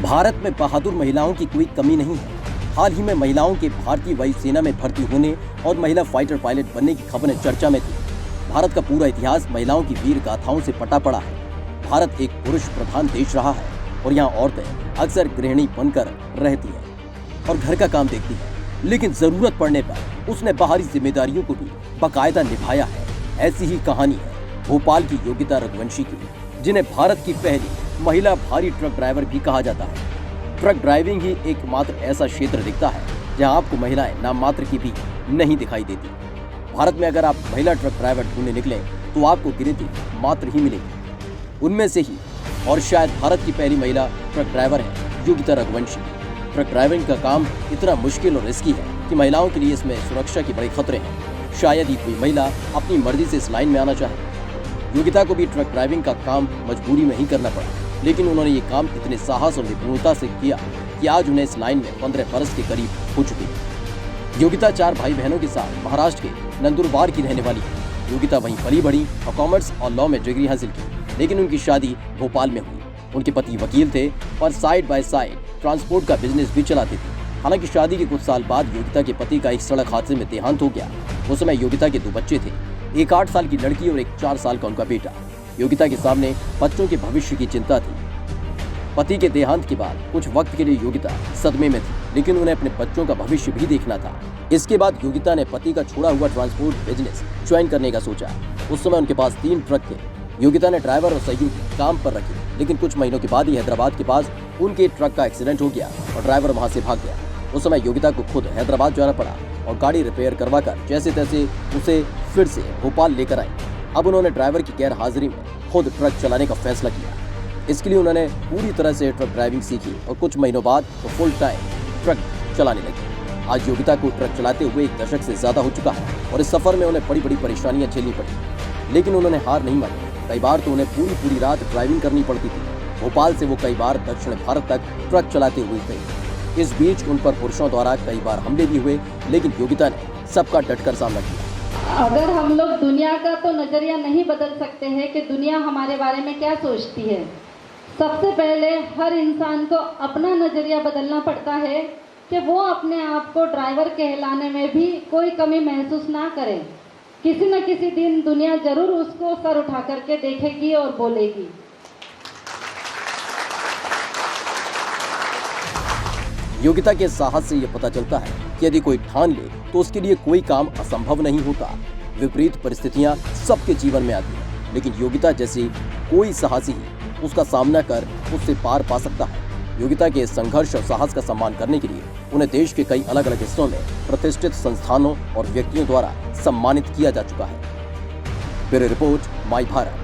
भारत में बहादुर महिलाओं की कोई कमी नहीं है। हाल ही में महिलाओं के भारतीय वायुसेना में भर्ती होने और महिला फाइटर पायलट बनने की खबरें चर्चा में थी। भारत का पूरा इतिहास महिलाओं की वीर गाथाओं से पटा पड़ा है। भारत एक पुरुष प्रधान देश रहा है और यहाँ औरतें अक्सर गृहिणी बनकर रहती हैं और घर का काम देखती हैं, लेकिन जरूरत पड़ने पर उसने बाहरी जिम्मेदारियों को भी बाकायदा निभाया है। ऐसी ही कहानी है भोपाल की योगिता रघुवंशी की, जिन्हें भारत की पहली महिला भारी ट्रक ड्राइवर भी कहा जाता है। ट्रक ड्राइविंग ही एकमात्र ऐसा क्षेत्र दिखता है जहां आपको महिलाएं नाम मात्र की भी नहीं दिखाई देती। भारत में अगर आप महिला ट्रक ड्राइवर ढूंढने निकले तो आपको गिनती मात्र ही मिलेगी। उनमें से ही और शायद भारत की पहली महिला ट्रक ड्राइवर है योगिता रघुवंशी। ट्रक ड्राइविंग का काम इतना मुश्किल और रिस्की है कि महिलाओं के लिए इसमें सुरक्षा के बड़े खतरे हैं। शायद ही कोई महिला अपनी मर्जी से इस लाइन में आना चाहे। योगिता को भी ट्रक ड्राइविंग का काम मजबूरी में ही करना पड़ा, लेकिन उन्होंने ये काम इतने साहस और निपुणता से किया कि आज उन्हें इस लाइन में 15 बरस के करीब हो चुकी है। योगिता 4 भाई बहनों के साथ महाराष्ट्र के नंदुरबार की रहने वाली है। योगिता वहीं पली बढ़ी और कॉमर्स और लॉ में डिग्री हासिल की, लेकिन उनकी शादी भोपाल में हुई। उनके पति वकील थे और साइड बाय साइड ट्रांसपोर्ट का बिजनेस भी चलाते थे। हालांकि शादी के कुछ साल बाद योगिता के पति का एक सड़क हादसे में देहांत हो गया। उस समय योगिता के 2 बच्चे थे, एक 8 साल की लड़की और एक 4 साल का उनका बेटा। योगिता के सामने बच्चों के भविष्य की चिंता थी। पति के देहांत के बाद कुछ वक्त के लिए योगिता सदमे में थी, लेकिन उन्हें अपने बच्चों का भविष्य भी देखना था। इसके बाद योगिता ने पति का छोड़ा हुआ ट्रांसपोर्ट बिजनेस ज्वाइन करने का सोचा। उस समय उनके पास 3 ट्रक थे। योगिता ने ड्राइवर और सहयोगी काम पर रखे, लेकिन कुछ महीनों के बाद ही हैदराबाद के पास उनके ट्रक का एक्सीडेंट हो गया और ड्राइवर वहां से भाग गया। उस समय योगिता को खुद हैदराबाद जाना पड़ा और गाड़ी रिपेयर करवाकर जैसे तैसे उसे फिर से भोपाल लेकर आई। अब उन्होंने ड्राइवर की गैर हाजिरी में खुद ट्रक चलाने का फैसला किया। इसके लिए उन्होंने पूरी तरह से ट्रक ड्राइविंग सीखी और कुछ महीनों बाद वो फुल टाइम ट्रक चलाने लगी। आज योगिता को ट्रक चलाते हुए 1 दशक से ज्यादा हो चुका है और इस सफर में उन्हें बड़ी बड़ी परेशानियां झेलनी पड़ी, लेकिन उन्होंने हार नहीं मानी। कई बार तो उन्हें पूरी रात ड्राइविंग करनी पड़ती थी। भोपाल से वो कई बार दक्षिण भारत तक ट्रक चलाते हुए गए। इस बीच उन पर पुरुषों द्वारा कई बार हमले भी हुए, लेकिन योगिता ने सबका डटकर सामना किया। अगर हम लोग दुनिया का तो नजरिया नहीं बदल सकते हैं कि दुनिया हमारे बारे में क्या सोचती है। सबसे पहले हर इंसान को अपना नजरिया बदलना पड़ता है कि वो अपने आप को ड्राइवर कहलाने में भी कोई कमी महसूस ना करे। किसी न किसी दिन दुनिया जरूर उसको सर उठा करके देखेगी और बोलेगी। योगिता के साहस से यह पता चलता है कि यदि कोई ठान ले तो उसके लिए कोई काम असंभव नहीं होता। विपरीत परिस्थितियां सबके जीवन में आती हैं, लेकिन योगिता जैसी कोई साहसी ही उसका सामना कर उससे पार पा सकता है। योगिता के संघर्ष और साहस का सम्मान करने के लिए उन्हें देश के कई अलग अलग हिस्सों में प्रतिष्ठित संस्थानों और व्यक्तियों द्वारा सम्मानित किया जा चुका है। ब्यूरो रिपोर्ट, माई भारत।